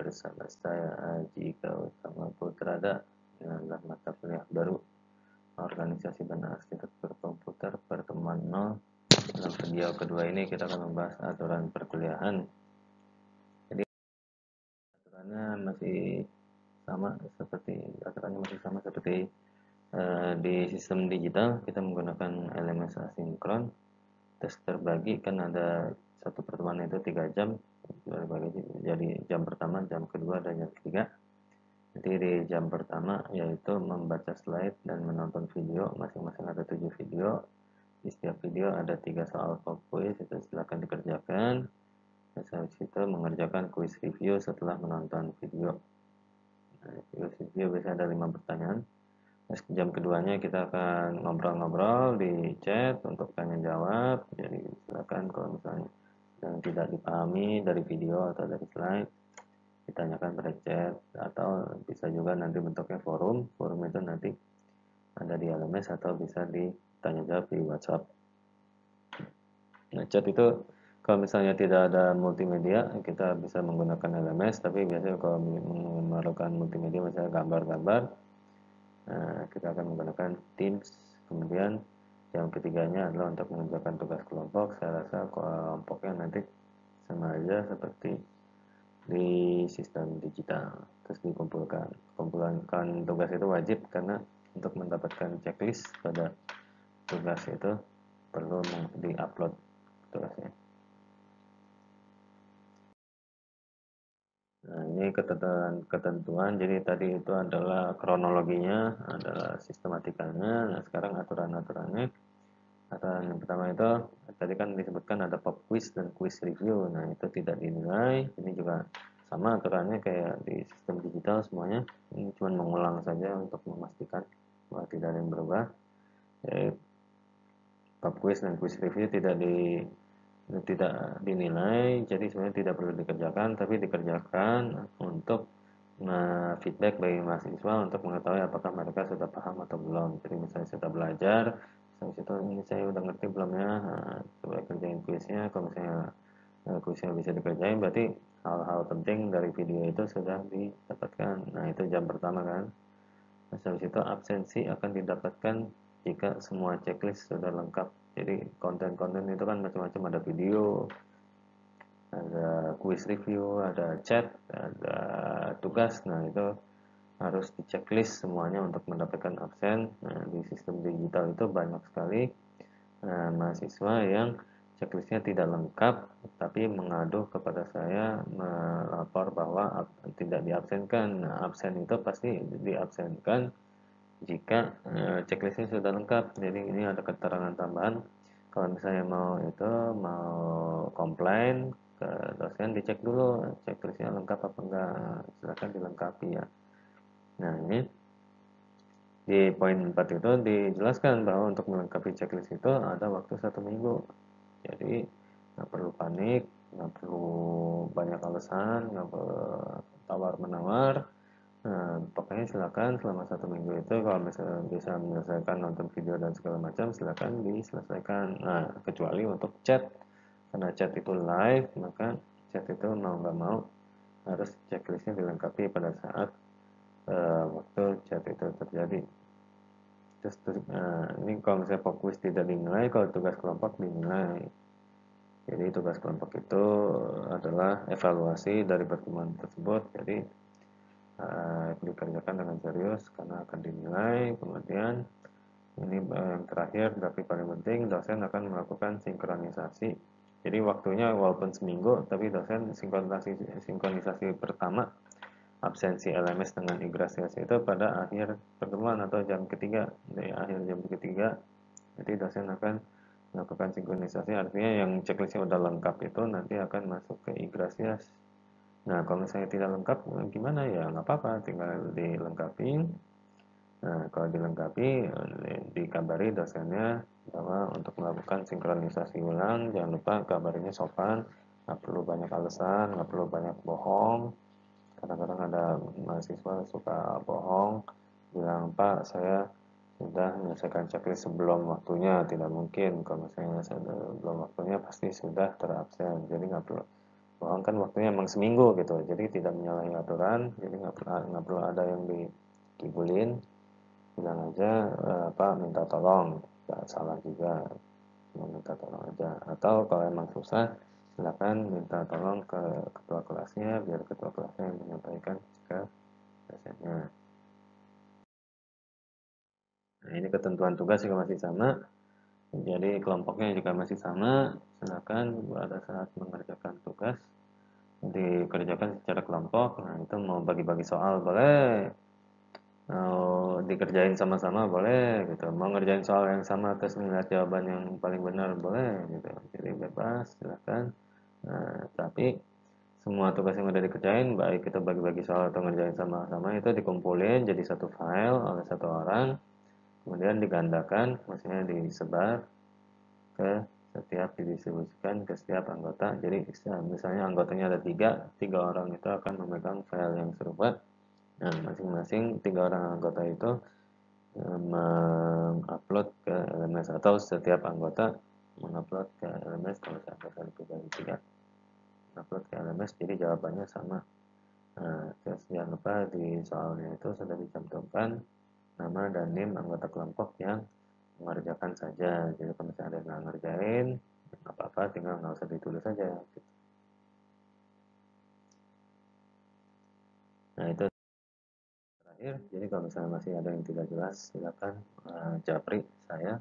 bersama saya Aji Gautama Putrada dalam mata kuliah baru Organisasi dan Arsitektur Komputer pertemuan 0. Dalam video kedua ini kita akan membahas aturan perkuliahan. Jadi aturannya masih sama seperti di sistem digital. Kita menggunakan LMS asinkron. Tes terbagi kan ada satu pertemuan itu 3 jam, jadi jam pertama, jam kedua, dan jam ketiga. Jadi di jam pertama yaitu membaca slide dan menonton video, masing-masing ada 7 video. Di setiap video ada 3 soal pop quiz, itu silakan dikerjakan. Setelah itu mengerjakan quiz review setelah menonton video. Quiz review biasanya ada 5 pertanyaan. Terus jam keduanya kita akan ngobrol-ngobrol di chat untuk tanya jawab. Jadi silakan kalau misalnya yang tidak dipahami dari video atau dari slide ditanyakan pada chat, atau bisa juga nanti bentuknya forum itu nanti ada di LMS atau bisa ditanya jawab di WhatsApp. Nah, chat itu kalau misalnya tidak ada multimedia kita bisa menggunakan LMS, tapi biasanya kalau memerlukan multimedia misalnya gambar-gambar, kita akan menggunakan Teams. Kemudian yang ketiganya adalah untuk mengerjakan tugas kelompok. Saya rasa kelompoknya nanti sama aja seperti di sistem digital, terus dikumpulkan tugas itu wajib karena untuk mendapatkan checklist pada tugas itu perlu di-upload tugasnya. Nah, ini ketentuan. Jadi tadi itu adalah kronologinya, adalah sistematikanya. Nah, sekarang aturan-aturannya. Aturan yang pertama itu tadi kan disebutkan ada pop quiz dan quiz review. Nah, itu tidak dinilai. Ini juga sama aturannya kayak di sistem digital semuanya. Ini cuma mengulang saja untuk memastikan bahwa tidak ada yang berubah. Jadi, pop quiz dan quiz review tidak dinilai, jadi sebenarnya tidak perlu dikerjakan, tapi dikerjakan untuk feedback bagi mahasiswa untuk mengetahui apakah mereka sudah paham atau belum. Jadi misalnya sudah belajar, itu ini saya udah ngerti belum ya, coba kerjain kuisnya. Kalau misalnya kuisnya bisa dikerjain, berarti hal-hal penting dari video itu sudah didapatkan. Nah, itu jam pertama kan. Nah, setelah itu absensi akan didapatkan jika semua checklist sudah lengkap. Jadi konten-konten itu kan macam-macam, ada video, ada quiz review, ada chat, ada tugas. Nah, itu harus di checklist semuanya untuk mendapatkan absen. Nah, di sistem digital itu banyak sekali mahasiswa yang checklistnya tidak lengkap tapi mengadu kepada saya melapor bahwa tidak diabsenkan. Nah, absen itu pasti diabsenkan jika checklistnya sudah lengkap. Jadi ini ada keterangan tambahan. Kalau misalnya mau komplain ke dosen, dicek dulu checklistnya lengkap apa enggak, silakan dilengkapi ya. Nah, ini di poin 4 itu dijelaskan bahwa untuk melengkapi checklist itu ada waktu 1 minggu. Jadi nggak perlu panik, nggak perlu banyak alasan, nggak perlu tawar-menawar. Nah, pokoknya silakan selama 1 minggu itu kalau misalnya bisa menyelesaikan nonton video dan segala macam, silakan diselesaikan. Nah, kecuali untuk chat, karena chat itu live, maka chat itu mau nggak mau harus checklistnya dilengkapi pada saat waktu chat itu terjadi. Terus ini kalau misalnya fokus tidak dinilai, kalau tugas kelompok dinilai. Jadi tugas kelompok itu adalah evaluasi dari pertemuan tersebut. Jadi dikerjakan dengan serius karena akan dinilai. Kemudian ini yang terakhir tapi paling penting, dosen akan melakukan sinkronisasi. Jadi waktunya walaupun seminggu, tapi dosen sinkronisasi pertama absensi LMS dengan Yggdrasil itu pada akhir pertemuan atau jam ketiga. Di akhir jam ketiga, jadi dosen akan melakukan sinkronisasi, artinya yang checklistnya udah lengkap itu nanti akan masuk ke Yggdrasil. Nah, kalau misalnya tidak lengkap gimana ya, nggak apa-apa, tinggal dilengkapi. Nah, kalau dilengkapi dikabari dosennya bahwa untuk melakukan sinkronisasi ulang jangan lupa kabarnya sopan, nggak perlu banyak alasan, nggak perlu banyak bohong. Kadang-kadang ada mahasiswa suka bohong, bilang, Pak, saya sudah menyelesaikan checklist sebelum waktunya. Tidak mungkin, kalau misalnya sebelum waktunya pasti sudah terabsen. Jadi nggak perlu kan waktunya emang seminggu gitu, jadi tidak menyalahi aturan, jadi nggak perlu ada yang dikibulin, bilang aja apa minta tolong, nggak salah juga, cuma minta tolong aja. Atau kalau emang susah, silakan minta tolong ke ketua kelasnya, biar ketua kelasnya yang menyampaikan ke dosennya. Nah, ini ketentuan tugas juga masih sama, jadi kelompoknya juga masih sama. Silakan pada saat mengerjakan tugas dikerjakan secara kelompok. Nah, itu mau bagi-bagi soal boleh, mau dikerjain sama-sama boleh gitu. Mau ngerjain soal yang sama terus ngeliat jawaban yang paling benar boleh gitu. Jadi bebas, silakan. Nah, tapi semua tugas yang udah dikerjain, baik kita bagi-bagi soal atau ngerjain sama-sama, itu dikumpulin jadi satu file oleh satu orang, kemudian digandakan, maksudnya disebar ke setiap didistribusikan ke setiap anggota. Jadi misalnya anggotanya ada tiga orang itu akan memegang file yang serupa. Nah, masing-masing tiga orang anggota itu mengupload ke LMS, atau setiap anggota mengupload ke LMS. Kalau saya lebih dari tiga upload ke LMS, jadi jawabannya sama. Nah, terus jangan lupa di soalnya itu sudah dicantumkan nama dan NIM anggota kelompok yang mengerjakan saja. Jadi kalau misalnya ada yang nggak ngerjain, nggak apa-apa, tinggal nggak usah ditulis saja. Nah, itu terakhir. Jadi kalau misalnya masih ada yang tidak jelas, silakan japri saya,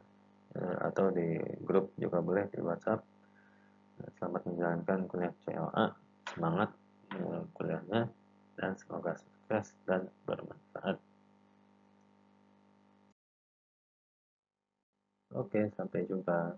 atau di grup juga boleh, di WhatsApp. Selamat menjalankan kuliah CLA, semangat kuliahnya, dan semoga sukses dan bermanfaat. Oke, sampai jumpa.